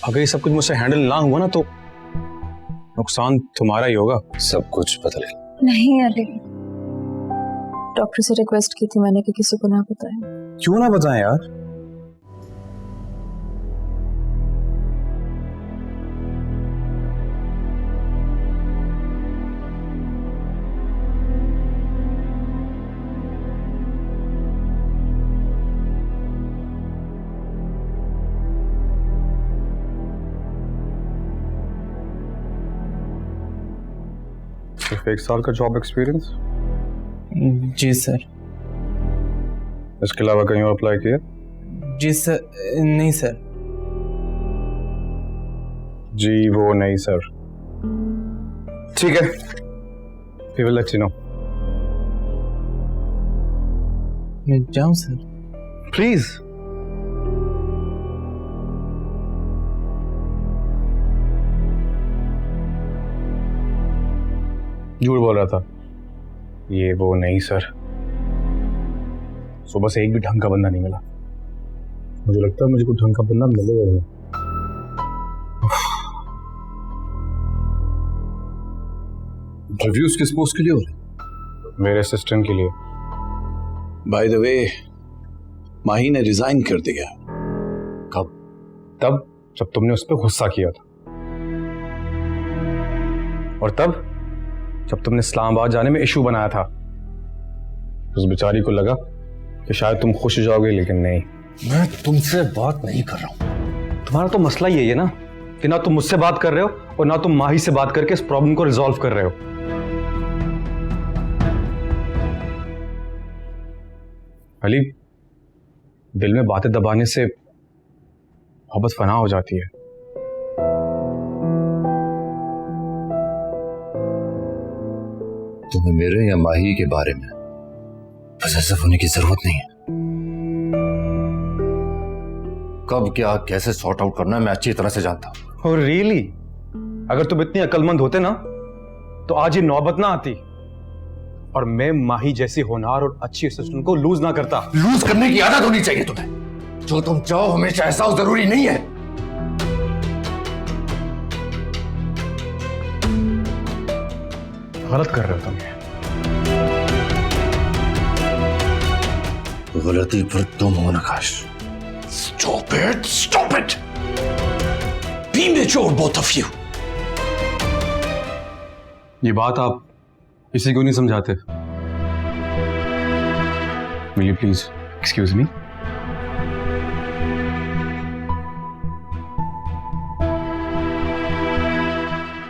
अगर ये सब कुछ मुझसे हैंडल ना हुआ ना तो नुकसान तुम्हारा ही होगा। सब कुछ बदल गया। नहीं अली, डॉक्टर से रिक्वेस्ट की थी मैंने कि किसी को ना बताएं। क्यों ना बताएं यार? सिर्फ 1 साल का जॉब एक्सपीरियंस? जी सर। इसके अलावा कहीं और अप्लाई किया? जी सर। नहीं सर। जी वो नहीं सर। ठीक है, we will let you know. मैं जाऊं सर? प्लीज। झूठ बोल रहा था। ये वो नहीं सर। सुबह से एक भी ढंग का बंदा नहीं मिला। मुझे लगता है मुझे कोई ढंग का बंदा मिलेगा नहीं। इंटरव्यूज किस पोस्ट के लिए हो रहे? मेरे असिस्टेंट के लिए। बाय द वे, माही ने रिजाइन कर दिया। कब? तब जब तुमने उस पर गुस्सा किया था, और तब जब तुमने इस्लामाबाद जाने में इशू बनाया था। उस बेचारी को लगा कि शायद तुम खुश हो जाओगे, लेकिन नहीं। मैं तुमसे बात नहीं कर रहा हूं। तुम्हारा तो मसला यही है ना कि ना तुम मुझसे बात कर रहे हो और ना तुम माही से बात करके इस प्रॉब्लम को रिजॉल्व कर रहे हो। अली, दिल में बातें दबाने से मोहब्बत फना हो जाती है। तुम्हें मेरे या माही के बारे में पॉसेसिव होने की जरूरत नहीं है। कब क्या कैसे सॉर्ट आउट करना है मैं अच्छी तरह से जानता हूं। और रियली, अगर तुम इतनी अक्लमंद होते ना तो आज ये नौबत ना आती और मैं माही जैसी होनहार और अच्छी असिस्टेंट को लूज ना करता। लूज करने की आदत होनी चाहिए तुम्हें। जो तुम चाहो हमेशा ऐसा हो जरूरी नहीं है। गलत कर रहे हो तुम। गलती पर तुम हो नकाश। Stop it! Stop it! Be mature, both of you. ये बात आप किसी को नहीं समझाते। Will you please excuse me?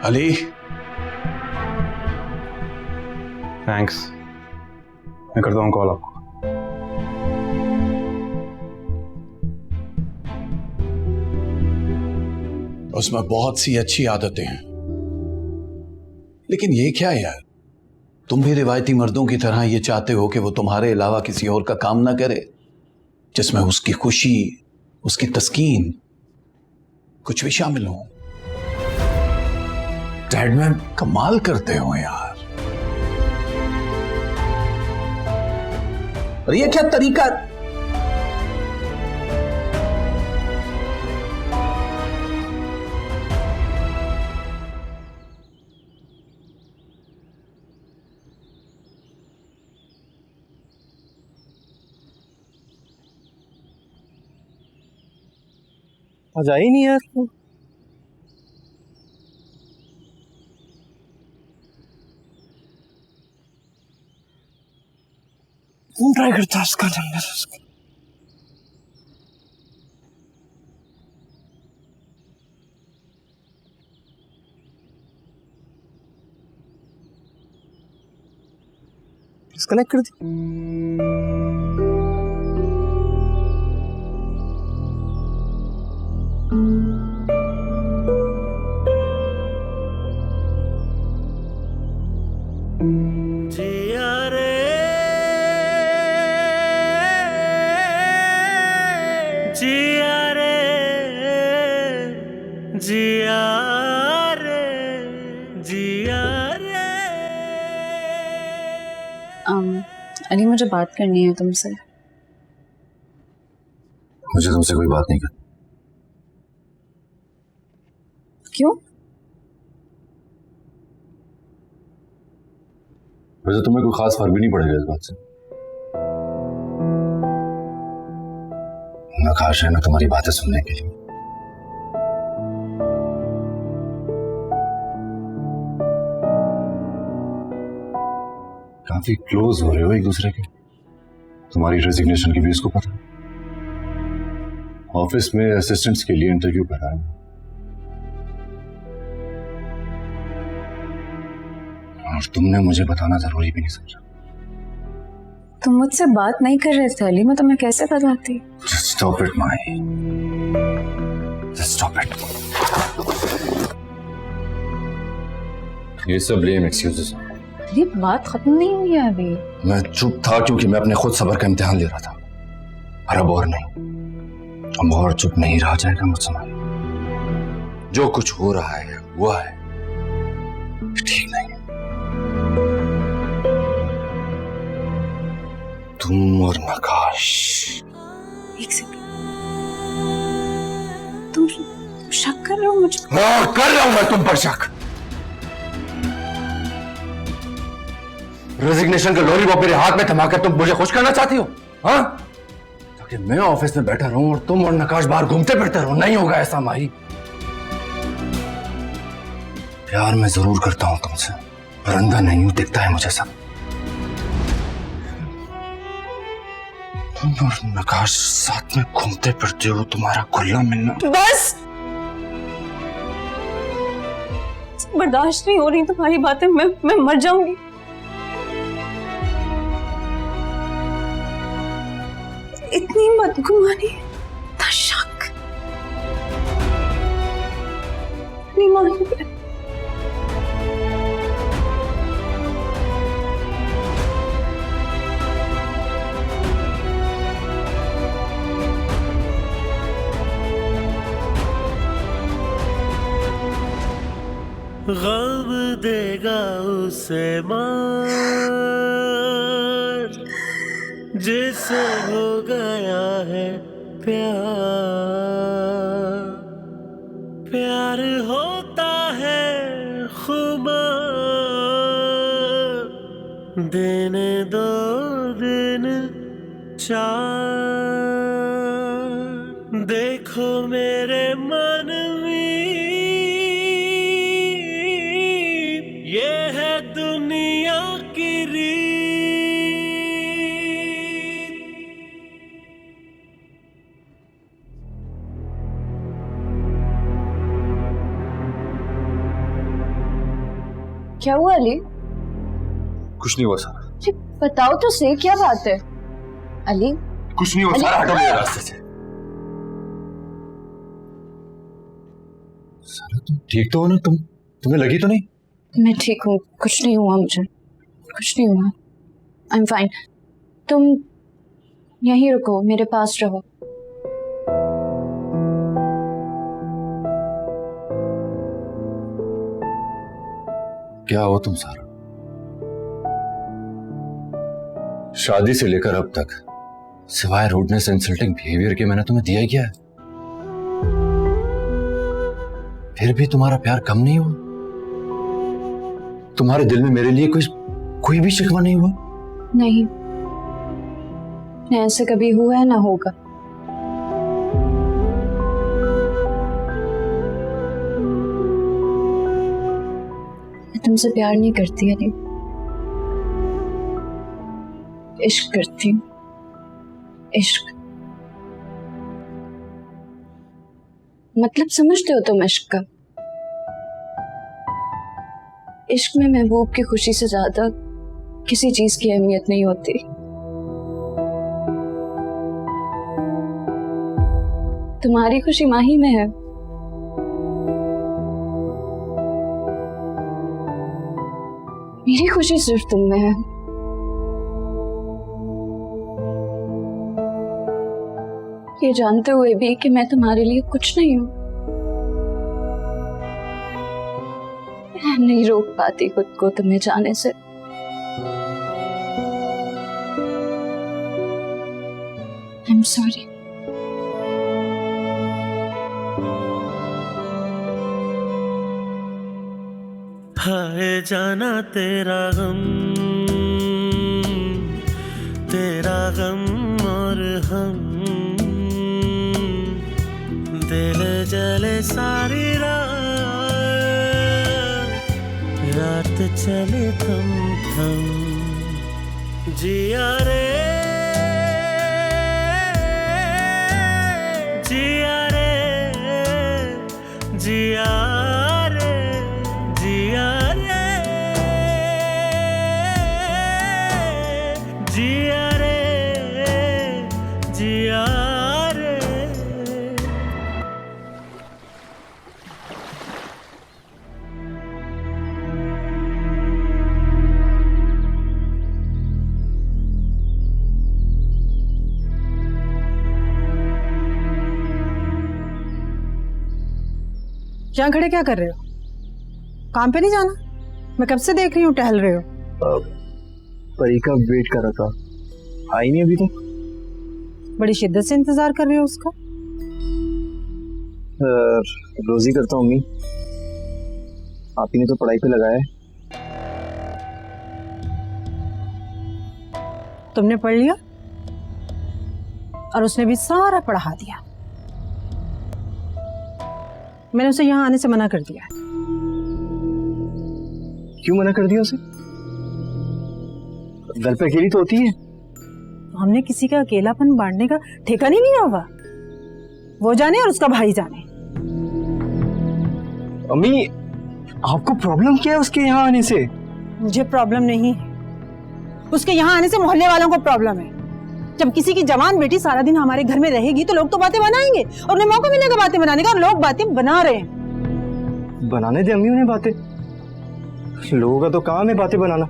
Ali, thanks. मैं करता हूँ कॉल आपको। उसमें बहुत सी अच्छी आदतें हैं, लेकिन ये क्या यार, तुम भी रिवायती मर्दों की तरह ये चाहते हो कि वो तुम्हारे अलावा किसी और का काम ना करे, जिसमें उसकी खुशी, उसकी तस्कीन कुछ भी शामिल हो। डैड मैन कमाल करते हो यार। और ये क्या तरीका? आज आई नहीं यार। कौन ट्राई करता है इसका नंबर? डिस्कनेक्ट कर दी। जिया रे जिया रे जिया रे जिया रे। अली, मुझे बात करनी है तुमसे। मुझे तुमसे कोई बात नहीं करनी। क्यों? वैसे तुम्हें कोई खास फर्क भी नहीं पड़ेगा इस बात से। मैं खास है ना तुम्हारी बातें सुनने के लिए। काफी क्लोज हो रहे हो एक दूसरे के। तुम्हारी रेजिग्नेशन की भी इसको पता है। ऑफिस में असिस्टेंट्स के लिए इंटरव्यू कर रहा है और तुमने मुझे बताना जरूरी भी नहीं समझा। तुम मुझसे बात नहीं कर रहे थे अली, मैं तुम्हें कैसे बताती? Just stop it, Mai. Just stop it. ये सब लेम एक्सक्यूजेस हैं। ये बात खत्म नहीं हुई है अभी। मैं चुप था क्योंकि मैं अपने खुद सब्र का इम्तिहान ले रहा था, और अब और नहीं। अब और चुप नहीं रहा जाएगा मुझसे। जो कुछ हो रहा है हुआ है, ठीक नहीं। तुम और नकाश। एक सेकंड, तुम शक कर रहे हो मुझे? हाँ, कर रहा हूं मैं तुम पर शक। रेजिग्नेशन का लॉलीपॉप मेरे हाथ में थमाकर तुम मुझे खुश करना चाहती हो? हाँ, ताकि मैं ऑफिस में बैठा रहूं और तुम और नकाश बाहर घूमते फिरते रहो। नहीं होगा ऐसा माही। प्यार मैं जरूर करता हूं तुमसे, पर अंधा नहीं हूं, दिखता है मुझे सब। तुम और नकाश साथ में घूमते फिरते हो, तुम्हारा खुला मिलना। बस, बर्दाश्त नहीं हो रही तुम्हारी बातें। मैं मर जाऊंगी। इतनी बदगुमानी, इतना शक नहीं मानूंगी। गम देगा उसे मार जिसे हो गया है प्यार। प्यार होता है खुमार, दिन दो दिन चार। देखो मेरे मन में ये है दुनिया की रीत। क्या हुआ अली? कुछ नहीं हुआ सारा। जी, बताओ तो सही, क्या बात है? अली, कुछ नहीं हुआ सारा, हटो मेरे रास्ते से। सारा तुम ठीक तो हो ना? तुम्हें लगी तो नहीं? मैं ठीक हूँ, कुछ नहीं हुआ मुझे, कुछ नहीं हुआ। I am fine. तुम यहीं रुको, मेरे पास रहो। क्या हो तुम सारा? शादी से लेकर अब तक सिवाय रूडनेस इंसल्टिंग बिहेवियर के मैंने तुम्हें दिया ही क्या है? फिर भी तुम्हारा प्यार कम नहीं हुआ? तुम्हारे दिल में मेरे लिए कोई भी शिकवा नहीं हुआ? नहीं, ऐसे कभी हुआ है ना होगा। मैं तुमसे प्यार नहीं करती अली, इश्क करती हूँ। इश्क मतलब समझते हो तुम इश्क का? इश्क में महबूब की खुशी से ज्यादा किसी चीज की अहमियत नहीं होती। तुम्हारी खुशी माही में है। मेरी खुशी सिर्फ तुम में है। ये जानते हुए भी कि मैं तुम्हारे लिए कुछ नहीं हूं, मैं नहीं रोक पाती खुद को तुम्हें जाने से। I am sorry. खाए जाना तेरा गम और हम, दिल जले सारी रात चले थम थम, जिया रे जिया रे जिया रे जिया रे जिया रे जिया रे। यहाँ खड़े क्या कर रहे हो? काम पे नहीं जाना? मैं कब से देख रही हूँ टहल रहे हो। परी का वेट कर रहा था, आई नहीं अभी तक। बड़ी शिद्दत से इंतजार कर रहे हो उसका। रोज ही करता हूँ मम्मी, आप ही ने तो पढ़ाई पे लगाया है। तुमने पढ़ लिया और उसने भी सारा पढ़ा दिया। मैंने उसे यहाँ आने से मना कर दिया। क्यों मना कर दिया उसे? घर पे अकेली तो होती है। हमने किसी का अकेलापन बांटने का ठेका नहीं लिया होगा। वो जाने और उसका भाई जाने। मम्मी, आपको प्रॉब्लम क्या है उसके यहाँ आने से? मुझे प्रॉब्लम नहीं है, उसके यहाँ आने से मोहल्ले वालों को प्रॉब्लम है। जब किसी की जवान बेटी सारा दिन हमारे घर में रहेगी तो लोग तो बातें बनाएंगे और उन्हें मौका मिलेगा बातें बनाने का, और लोग बातें बना रहे हैं। बनाने दे अम्मी उन्हें बातें, लोगों का तो काम है बातें बनाना,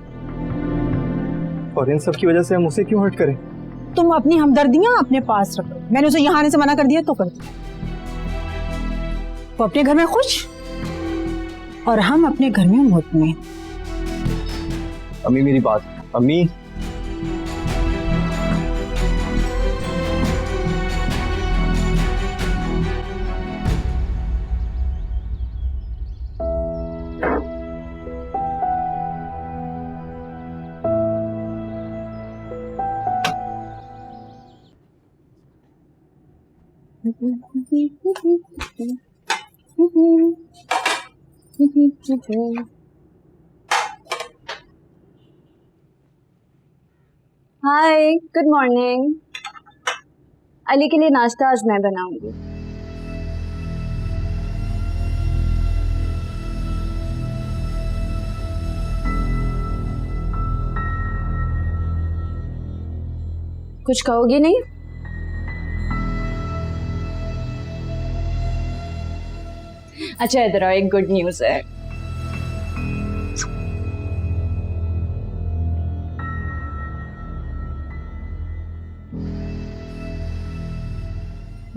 और इन सब की वजह से हम उसे क्यों हर्ट करें? तुम अपनी हमदर्दियां अपने पास रखो। मैंने उसे यहाँ आने से मना कर दिया तो कर दिया। वो अपने घर में खुश और हम अपने घर में मुतमईन। अम्मी मेरी बात, अम्मी हाय, गुड मॉर्निंग। अली के लिए नाश्ता आज मैं बनाऊंगी। कुछ कहोगी नहीं? अच्छा इधर आओ, एक गुड न्यूज़ है।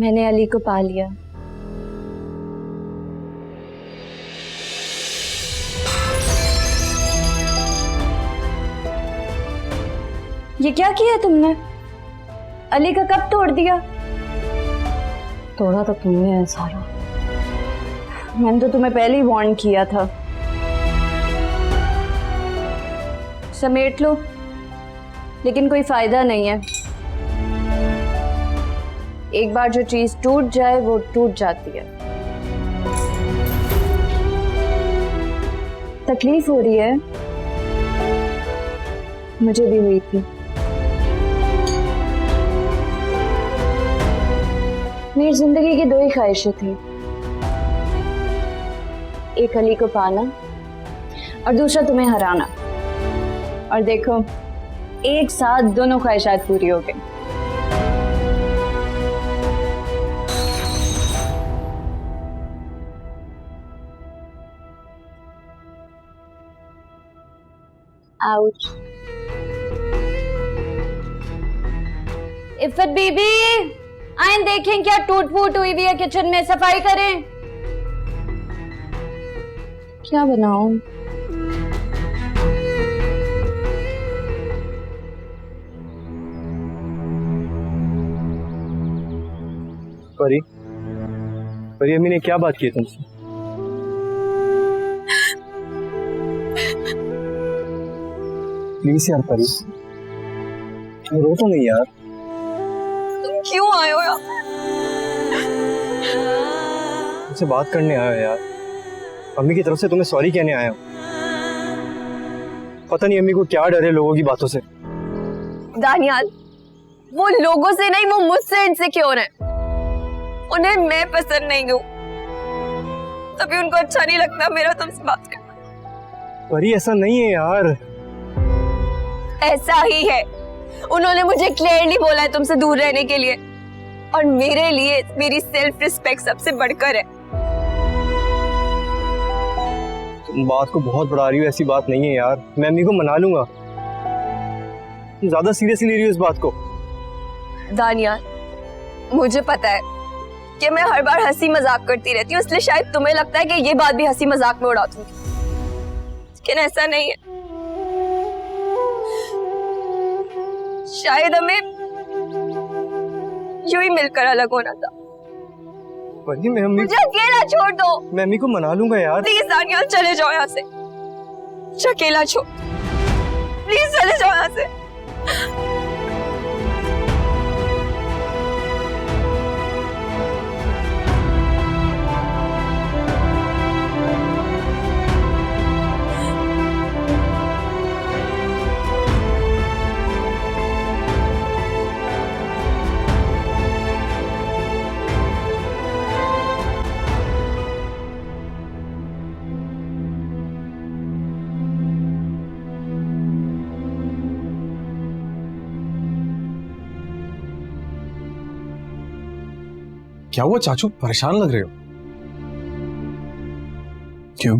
मैंने अली को पा लिया। ये क्या किया तुमने? अली का कब तोड़ दिया? तोड़ा तो तुमने है सारा। मैंने तो तुम्हें पहले ही वार्न किया था। समेट लो, लेकिन कोई फायदा नहीं है। एक बार जो चीज टूट जाए वो टूट जाती है। तकलीफ हो रही है? मुझे भी हुई थी। मेरी जिंदगी की दो ही ख्वाहिशें थी, एक अली को पाना और दूसरा तुम्हें हराना। और देखो, एक साथ दोनों ख्वाहिशात पूरी हो गई। आउच। इफ़त बीबी, आइन देखें क्या टूट फूट हुई हुई है किचन में, सफाई करें। क्या बनाऊं? परी, परी अम्मी ने क्या बात की तुमसे? प्लीज यार परी, रो तो नहीं यार। तुम क्यों आए हो यार? मुझसे बात करने आया हो यार। अम्मी की तरफ से तुम्हें सॉरी कहने आया हूँ। पता नहीं अम्मी को क्या डर है लोगों की बातों से। दानियाल, वो लोगों से नहीं, वो मुझसे इनसिक्योर है। उन्हें मैं पसंद नहीं हूँ, तभी उनको अच्छा नहीं लगता मेरा तुमसे बात करना। परी ऐसा नहीं है यार। ऐसा ही है। उन्होंने मुझे क्लियरली बोला है तुमसे दूर रहने के लिए, और मेरे लिए मेरी सेल्फ रिस्पेक्ट सबसे बढ़कर है। तुम बात को बहुत बढ़ा रही हो, ऐसी बात नहीं है यार। मैं अम्मी को मना लूंगा। तुम ज्यादा सीरियसली ले रही हो इस बात को। दानियाल, मुझे पता है कि मैं हर बार हंसी मजाक करती रहती हूँ, इसलिए शायद तुम्हें लगता है कि ये बात भी हंसी मजाक में उड़ा दूंगी, लेकिन ऐसा नहीं है। शायद हमें यूं ही मिलकर अलग होना था। परी मैं अम्मी मुझे अकेला छोड़ दो मैं अम्मी को मना लूंगा यार। प्लीज। दानियाल, चले जाओ यहाँ से। मुझे अकेला छोड़, प्लीज चले जाओ यहाँ से। क्या हुआ चाचू, परेशान लग रहे हो? क्यों?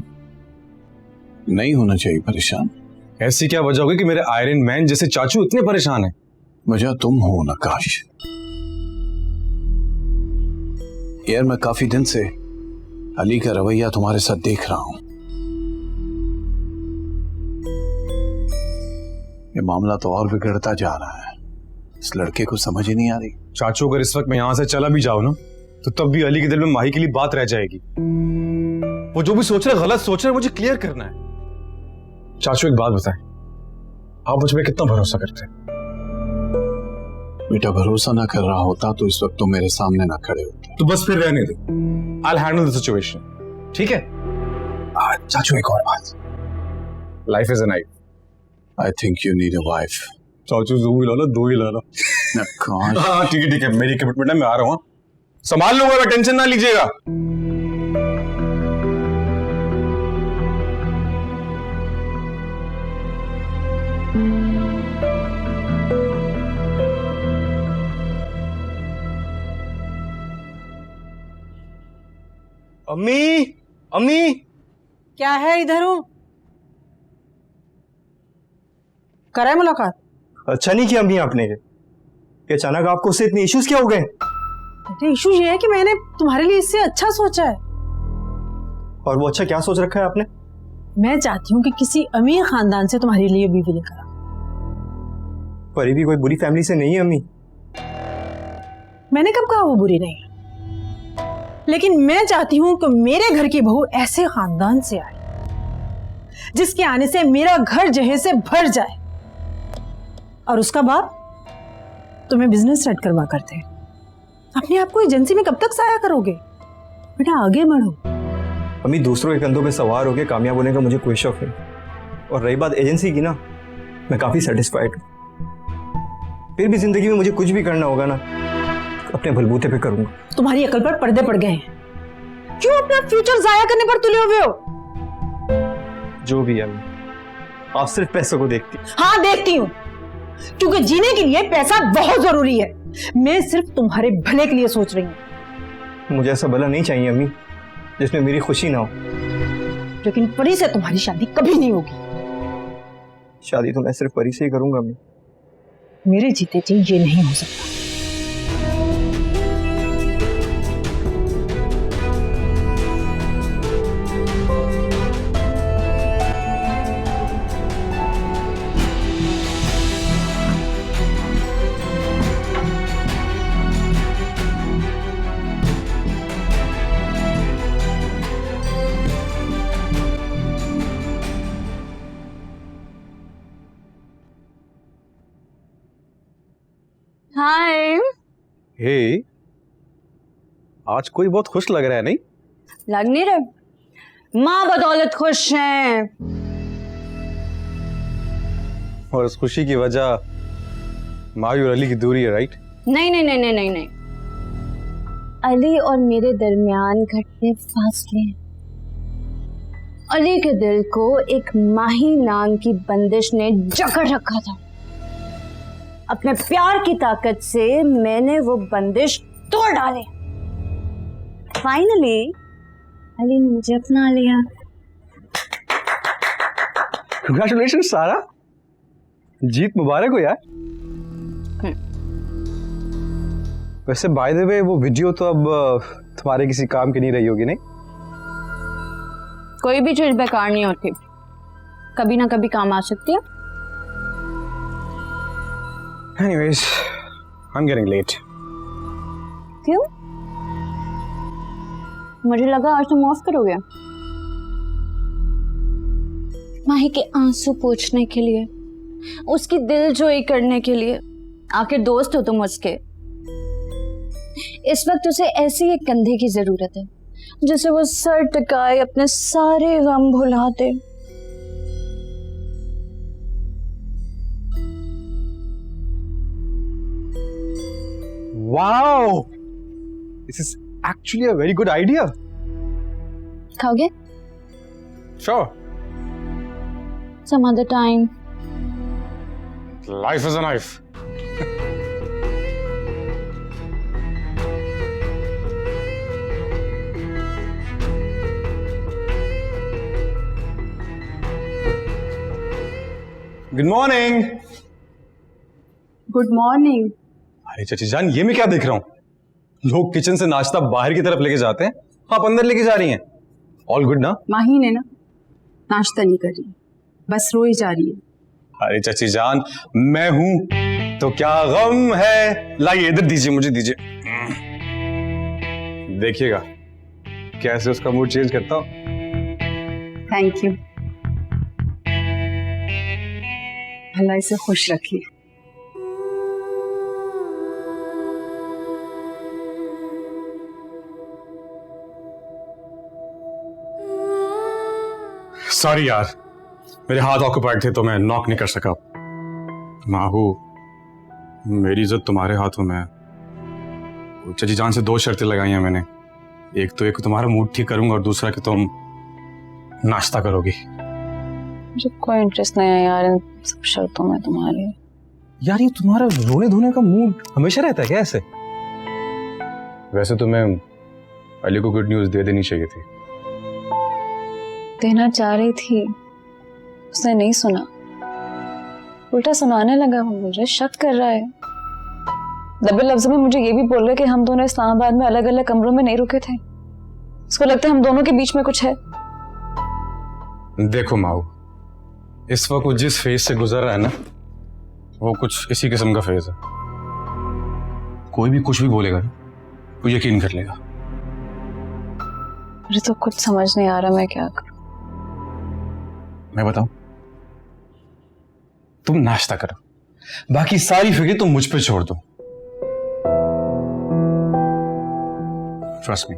नहीं होना चाहिए परेशान। ऐसी क्या वजह होगी कि मेरे आयरन मैन जैसे चाचू इतने परेशान हैं? वजह तुम हो नकाश। यार मैं काफी दिन से अली का रवैया तुम्हारे साथ देख रहा हूं। ये मामला तो और बिगड़ता जा रहा है। इस लड़के को समझ ही नहीं आ रही। चाचू, अगर इस वक्त मैं यहां से चला भी जाऊं ना, तो तब भी अली के दिल में माही के लिए बात रह जाएगी। वो जो भी सोच रहे गलत सोच रहे, मुझे क्लियर करना है। चाचू एक बात बताएं, आप मुझ पर कितना भरोसा करते हैं? बेटा भरोसा ना कर रहा होता तो इस वक्त तो मेरे सामने ना खड़े होते। तो बस फिर रहने दो, I will handle the situation, ठीक है? चाचू एक और बात, life is a knife. I think you need a wife. चाचू दो ही लाना, दो ही लाना। नकाश। हाँ ठीक है, मेरी कमिटमेंट है, मैं आ रहा हूँ। संभाल लूंगा मैं, टेंशन ना लीजिएगा। अम्मी, अम्मी क्या है? इधर हूँ। कराए मुलाकात? अच्छा नहीं किया अम्मी आपने। ये अचानक आपको उससे इतने इश्यूज क्या हो गए? इशू ये है कि मैंने तुम्हारे लिए इससे अच्छा सोचा है। और वो अच्छा क्या सोच रखा है आपने? मैं चाहती हूँ कि किसी अमीर खानदान से तुम्हारे लिए बीवी लेकर आओ। परी भी कोई बुरी फैमिली से नहीं है अम्मी। मैंने कब कहा वो बुरी नहीं है, लेकिन मैं चाहती हूँ कि मेरे घर की बहू ऐसे खानदान से आए जिसके आने से मेरा घर जहे से भर जाए, और उसका बाप तुम्हें बिजनेस सेट करवा करते हैं। अपने आप को एजेंसी में कब तक साया करोगे? बेटा आगे बढ़ो। अम्मी दूसरों के कंधों पे सवार होकर कामयाब होने का मुझे कोई शौक नहीं। और रही बात एजेंसी की ना, मैं काफी सेटिस्फाइड हूँ। फिर भी जिंदगी में मुझे कुछ भी करना होगा ना, अपने बलबूते पे करूंगा। तुम्हारी अकल पर पर्दे पड़ गए हैं। क्यों अपना फ्यूचर जाया करने पर तुले हुए हो? जो भी है अम्मी, आप सिर्फ पैसों को देखती। हाँ देखती हूँ, क्योंकि जीने के लिए पैसा बहुत जरूरी है। मैं सिर्फ तुम्हारे भले के लिए सोच रही हूँ। मुझे ऐसा भला नहीं चाहिए अम्मी जिसमें मेरी खुशी ना हो। लेकिन परी से तुम्हारी शादी कभी नहीं होगी। शादी तो मैं सिर्फ परी से ही करूंगा अम्मी। मेरे जीते जी ये नहीं हो सकता। हे, आज कोई बहुत खुश लग रहा है, नहीं? लग नहीं रहे? माँ बदौलत खुश हैं। और उस खुशी की वजह माही और अली की दूरी है, राइट? नहीं नहीं नहीं नहीं नहीं नहीं, अली और मेरे दरमियान घटते फासले हैं। अली के दिल को एक माही नाम की बंदिश ने जकड़ रखा था। अपने प्यार की ताकत से मैंने वो बंदिश तोड़ डाली। फाइनली अली ने मुझे अपना लिया। कंग्रेचुलेशन सारा, जीत मुबारक हो यार। वैसे बाय द वे वो वीडियो तो अब तुम्हारे किसी काम की नहीं रही होगी, नहीं? कोई भी चीज बेकार नहीं होती, कभी ना कभी काम आ सकती है। Anyways, I'm getting late. क्यों? मुझे लगा आज तुम ऑफ करोगे। माही के आंसू पोंछने के लिए, उसकी दिलजोई करने के लिए। आखिर दोस्त हो तुम उसके। इस वक्त उसे ऐसी एक कंधे की जरूरत है जिसे वो सर टिकाए अपने सारे गम भुला दे। Wow! This is actually a very good idea. खाओगे? Sure. Some other time. Life is a knife. Good morning. Good morning. अरे चाची जान, ये मैं क्या देख रहा हूँ? लोग किचन से नाश्ता बाहर की तरफ लेके जाते हैं, आप अंदर लेके जा रही हैं। ऑल गुड ना? माही ने ना नाश्ता नहीं कर रही, बस रोई जा रही है। अरे चाची जान, मैं हूं तो क्या गम है। लाइए इधर दीजिए, मुझे दीजिए। देखिएगा कैसे उसका मूड चेंज करता हूं। Thank you. भला इसे खुश रखिए। सॉरी यार, मेरे हाथ ऑक्युपाइड थे तो मैं नॉक नहीं कर सका। माहू, मेरी इज्जत तुम्हारे हाथों में है। चाची जान से 2 शर्तें लगाई हैं मैंने। एक तो तुम्हारा मूड ठीक करूंगा और दूसरा कि तुम नाश्ता करोगी। मुझे कोई इंटरेस्ट नहीं है यार इन सब शर्तों में तुम्हारी। यार ये तुम्हारा रोने धोने का मूड हमेशा रहता है क्या ऐसे? वैसे तो मैं अली को गुड न्यूज दे देनी चाहिए थी। देना चाह रही थी, उसने नहीं सुना, उल्टा सुनाने लगा। वो मुझे शक कर रहा है। दबे लफ्जों में मुझे ये भी बोल रहा है कि हम दोनों इस्लामाबाद में अलग अलग कमरों में नहीं रुके थे। उसको लगता है हम दोनों के बीच में कुछ है। देखो माऊ, इस वक्त वो जिस फेज से गुजर रहा है ना, वो कुछ इसी किस्म का फेज है। कोई भी कुछ भी बोलेगा ना, वो यकीन कर लेगा। मुझे तो कुछ समझ नहीं आ रहा मैं क्या करूं। मैं बताऊं? तुम नाश्ता करो, बाकी सारी फिक्र तुम मुझ पे छोड़ दो। Trust me,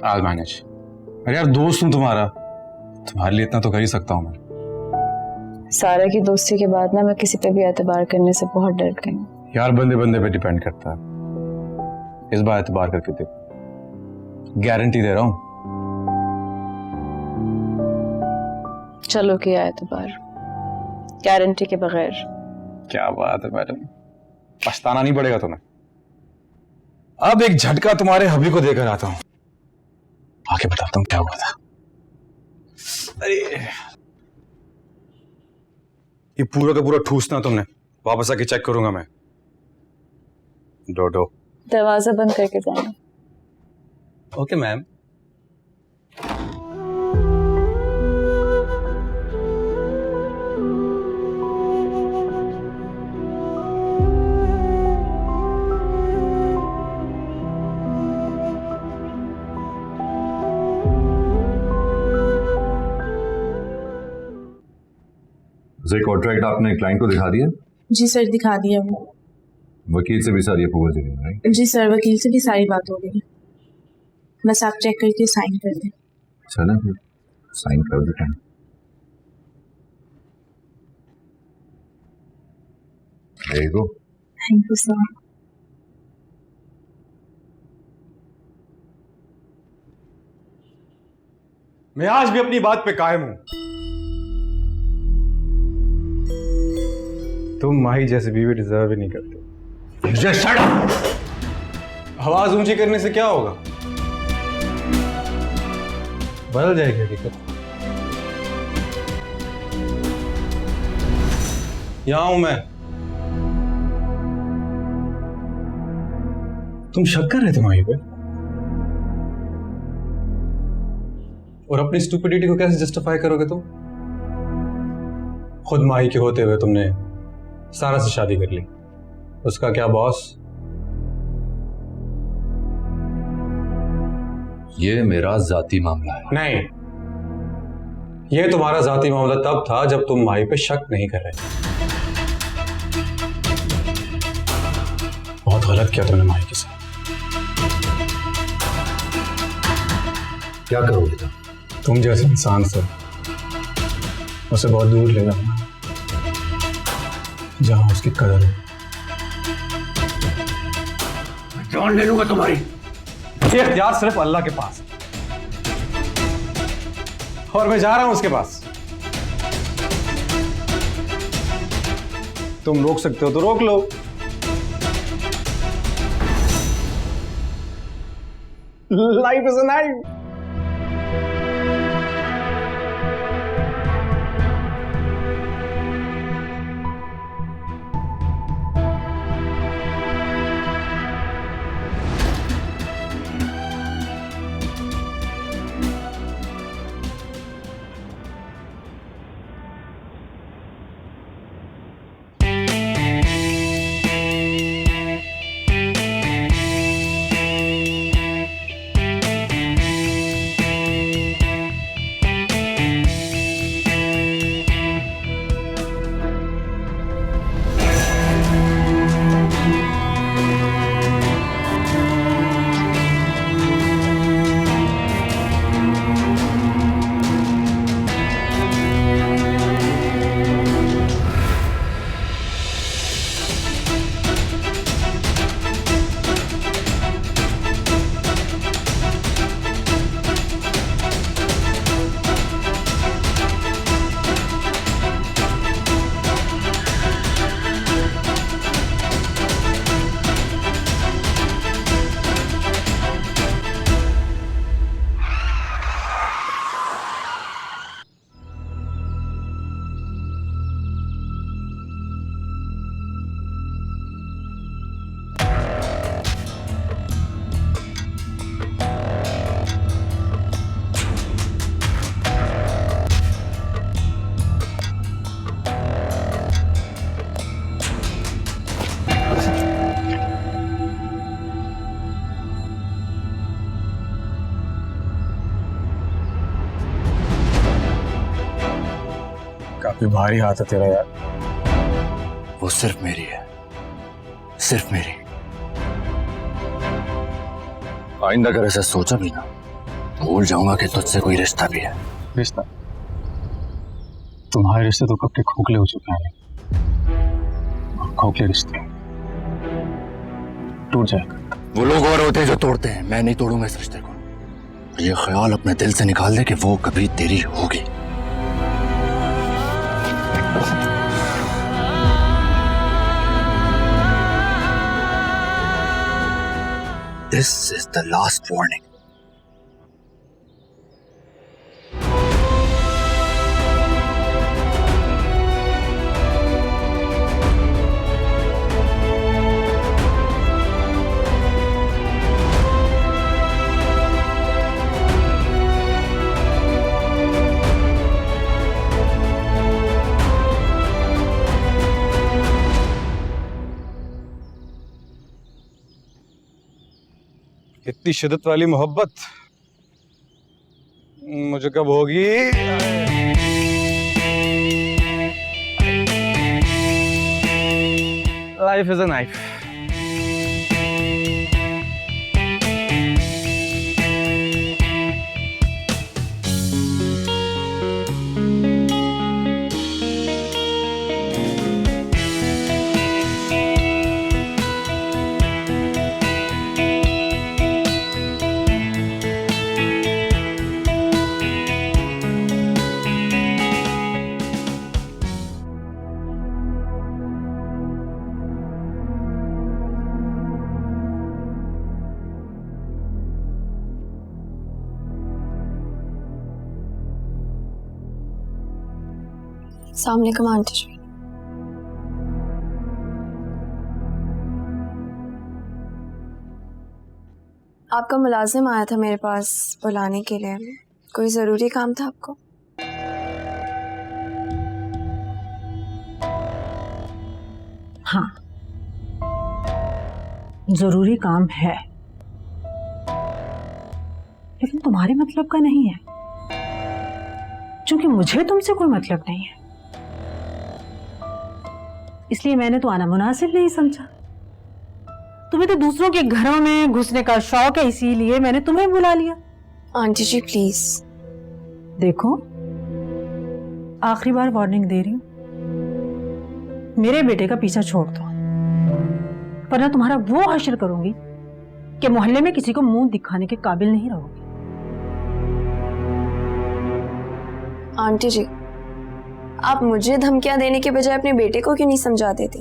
I will manage. अरे यार दोस्त हूं तुम्हारा, तुम्हारे लिए इतना तो कर ही सकता हूं मैं। सारा की दोस्ती के बाद ना मैं किसी पे भी एतबार करने से बहुत डर गई हूं। यार बंदे बंदे पे डिपेंड करता है। इस बार एतबार करके देखो, गारंटी दे रहा हूं। चलो किया एतबार, गारंटी के बगैर। क्या बात है मैडम, पछताना नहीं पड़ेगा तुम्हें। अब एक झटका तुम्हारे हबी को देकर आता हूं, आके बताता हूं क्या हुआ था। अरे ये पूरा का पूरा ठूसना तुमने, वापस आके चेक करूंगा मैं। डोडो, दरवाजा बंद करके जाना। Okay ma'am. कॉन्ट्रैक्ट आपने क्लाइंट को दिखा दिया? जी सर, दिखा दिया वो। वकील से भी सारी अप्रूवल दे देंगे, राइट? जी सर, वकील से भी सारी बात हो गई है, बस आप चेक करके साइन कर दें। चलो फिर साइन कर देते हैं। There you go. Thank you sir. मैं आज भी अपनी बात पे कायम हूं। तुम माही जैसे बीवी डिजर्व ही नहीं करते। Just shut up! आवाज ऊंची करने से क्या होगा? बदल जाएगी हकीकत। यहां हूं मैं। तुम शक कर रहे थे माही पे और अपनी स्टुपिडिटी को कैसे जस्टिफाई करोगे तुम? खुद माही के होते हुए तुमने सारा से शादी कर ली, उसका क्या बॉस? ये मेरा जाती मामला है। नहीं, ये तुम्हारा जाती मामला तब था जब तुम माही पे शक नहीं कर रहे थे। बहुत गलत किया तुमने माही के साथ। क्या करोगे तुम? तुम जैसे इंसान से उसे बहुत दूर ले जाना, जहां उसकी कदर है। जान ले लूंगा तुम्हारी। ये इख्तियार सिर्फ अल्लाह के पास है और मैं जा रहा हूं उसके पास। तुम रोक सकते हो तो रोक लो। Life is a knife. काफी भारी हाथ है तेरा यार। वो सिर्फ मेरी है, सिर्फ मेरी। आइंदा अगर ऐसा सोचा भी ना तो भूल जाऊंगा कि तुझसे कोई रिश्ता भी है। रिश्ता? तुम्हारे रिश्ते तो कब के खोखले हो चुके हैं और खोखले रिश्ते टूट जाएगा। वो लोग और होते हैं जो तोड़ते हैं, मैं नहीं तोड़ूंगा इस रिश्ते को। और ये ख्याल अपने दिल से निकाल दे कि वो कभी तेरी होगी। This is the last warning. इतनी शिद्दत वाली मोहब्बत मुझे कब होगी? Life is a knife. अस्सलाम वालेकुम आंटी जी। आपका मुलाजिम आया था मेरे पास बुलाने के लिए, कोई ज़रूरी काम था आपको? हाँ, जरूरी काम है, लेकिन तुम्हारे मतलब का नहीं है, क्योंकि मुझे तुमसे कोई मतलब नहीं है, इसलिए मैंने तो आना मुनासिब नहीं समझा। तुम्हें तो दूसरों के घरों में घुसने का शौक है, इसीलिए मैंने तुम्हें बुला लिया। Aunty ji please. देखो, आखिरी बार वार्निंग दे रही हूं, मेरे बेटे का पीछा छोड़ दो, वरना तुम्हारा वो हश्र करूंगी कि मोहल्ले में किसी को मुंह दिखाने के काबिल नहीं रहोगी। आंटी जी, आप मुझे धमकियां देने के बजाय अपने बेटे को क्यों नहीं समझा देती?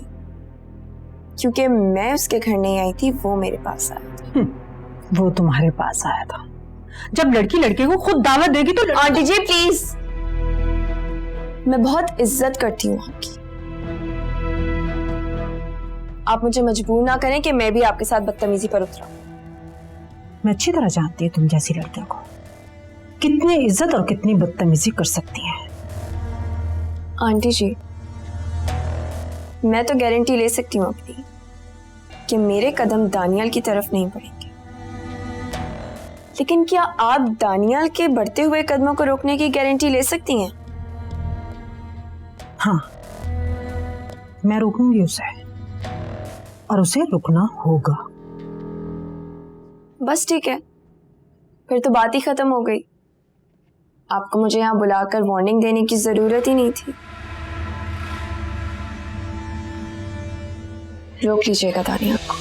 क्योंकि मैं उसके घर नहीं आई थी, वो मेरे पास आया था। वो तुम्हारे पास आया था। जब लड़की लड़के को खुद दावत देगी तो आंटी जी प्लीज, मैं बहुत इज्जत करती हूँ आपकी, आप मुझे मजबूर ना करें कि मैं भी आपके साथ बदतमीजी पर उतरा। मैं अच्छी तरह जानती हूँ तुम जैसी लड़कियों को कितनी इज्जत और कितनी बदतमीजी कर सकती है। आंटी जी, मैं तो गारंटी ले सकती हूँ अपनी कि मेरे कदम दानियाल की तरफ नहीं बढ़ेंगे, लेकिन क्या आप दानियाल के बढ़ते हुए कदमों को रोकने की गारंटी ले सकती हैं? हाँ, मैं रोकूंगी उसे, और उसे रुकना होगा। बस ठीक है, फिर तो बात ही खत्म हो गई। आपको मुझे यहाँ बुलाकर वार्निंग देने की जरूरत ही नहीं थी। रोक लीजिएगा दानियाल को।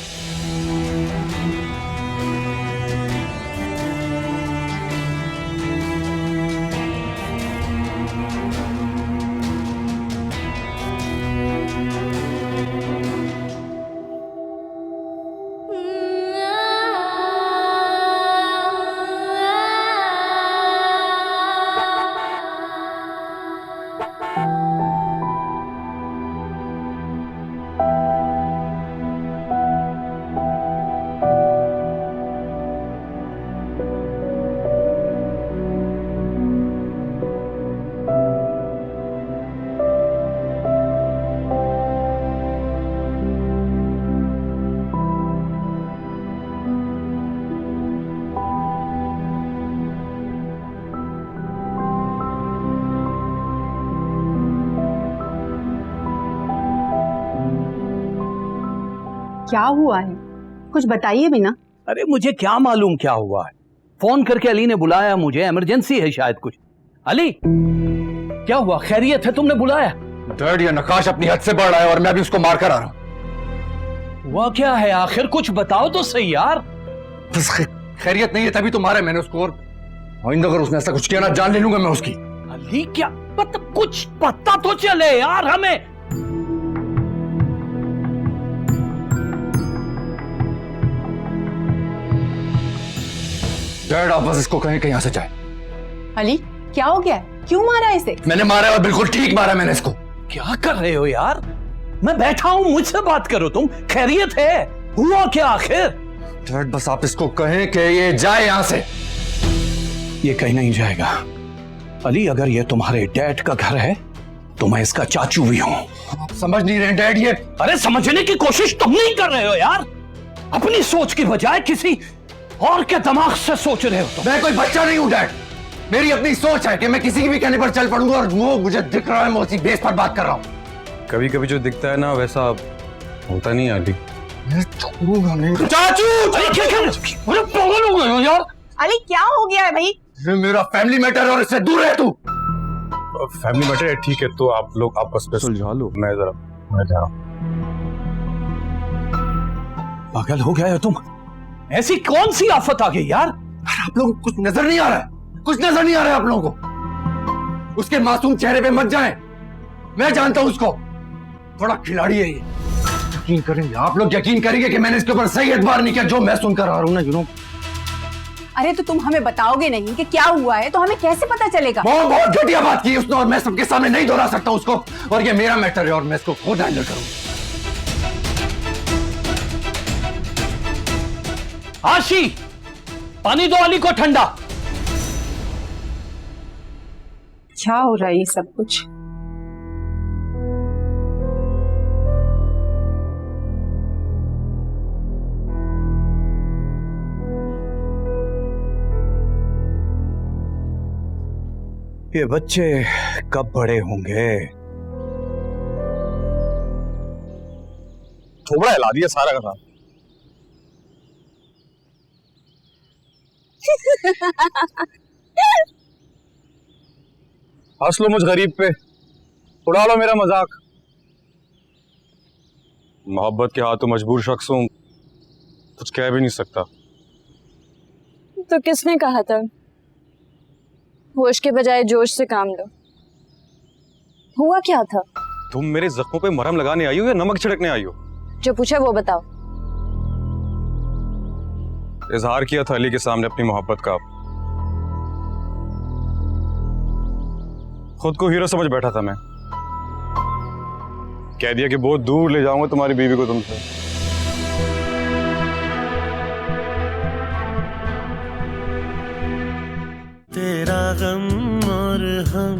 क्या हुआ है, कुछ बताइए भी ना। अरे मुझे क्या मालूम क्या हुआ है, फोन करके अली ने बुलाया मुझे, इमरजेंसी है शायद कुछ। अली क्या हुआ, खैरियत है, तुमने बुलाया? डैड, ये नकाश अपनी हद से बढ़ रहा है और मैं अभी उसको मार कर आ रहा हूँ। हुआ क्या है आखिर, कुछ बताओ तो सही यार। बस खैरियत नहीं है, तभी तो मारे मैंने उसको, और आइंदा अगर उसने ऐसा कुछ किया ना, जान ले लूंगा मैं उसकी। अली क्या कुछ पता तो चले यार हमें। डैड, आप बस इसको कहें कि यहाँ से जाए। अली क्या हो गया, क्यों मारा इसे? मैंने मारा है और बिल्कुल ठीक मारा मैंने इसको। क्या कर रहे हो यार, मैं बैठा हूं, मुझसे बात करो तुम। खैरियत है, हुआ क्या आखिर? डैड, बस आप इसको कहें कि ये जाए यहाँ से। ये कहीं नहीं जाएगा अली, अगर ये तुम्हारे डैड का घर है तो मैं इसका चाचू भी हूं। आप समझ नहीं रहे डैड, ये अरे समझने की कोशिश तुम नहीं कर रहे हो यार, अपनी सोच की बजाय किसी और के दिमाग से सोच रहे हो तुम। मैं कोई बच्चा नहीं हूं डैड, मेरी अपनी सोच है कि मैं किसी की भी कहने पर चल पड़ूंगा, और वो मुझे दिख रहा है, मैं उसी बेस पर बात कर रहा हूं। कभी कभी जो दिखता है ना वैसा होता नहीं अली। मैं छोड़ूंगा नहीं। चाचू मुझे पागल हो गए हो यार। अली क्या हो गया है भाई? ये मेरा फैमिली मैटर है और इससे दूर रह तू। फैमिली मैटर है, ठीक है, तो आप लोग आपस में सुलझा लो, मैं जा रहा हूं। पागल हो गए हो तुम, ऐसी कौन सी आफत आ गई यार? आप लोगों को कुछ नजर नहीं आ रहा है, कुछ नजर नहीं आ रहा है आप लोगों को। उसके मासूम चेहरे पे मत जाएं, मैं जानता हूं उसको, थोड़ा खिलाड़ी है ये। यकीन करेंगे आप लोग, यकीन करेंगे कि मैंने इसके ऊपर सही एतबार नहीं किया। जो मैं सुनकर आ रहा हूं ना, अरे तो तुम हमें बताओगे नहीं कि क्या हुआ है तो हमें कैसे पता चलेगा? बहुत बहुत घटिया बात की उसने और मैं सबके सामने नहीं दोहरा सकता उसको, और ये मेरा मैटर है और मैं इसको खुद हैंडल करूंगा। आशी, पानी दो अली को ठंडा। क्या हो रहा है ये सब कुछ? ये बच्चे कब बड़े होंगे? थोड़ा हिला दिया सारा का सारा। हंस लो मुझ गरीब पे, उड़ा लो मेरा मजाक। मोहब्बत के हाथों मजबूर शख्स हूं, कुछ कह भी नहीं सकता। तो किसने कहा था होश के बजाय जोश से काम लो? हुआ क्या था? तुम मेरे जख्मों पे मरहम लगाने आई हो या नमक छिड़कने आई हो? जो पूछा वो बताओ। इजहार किया था अली के सामने अपनी मोहब्बत का, खुद को हीरो समझ बैठा था मैं। कह दिया कि बहुत दूर ले जाऊंगा तुम्हारी बीवी को तुमसे। तेरा गम और हम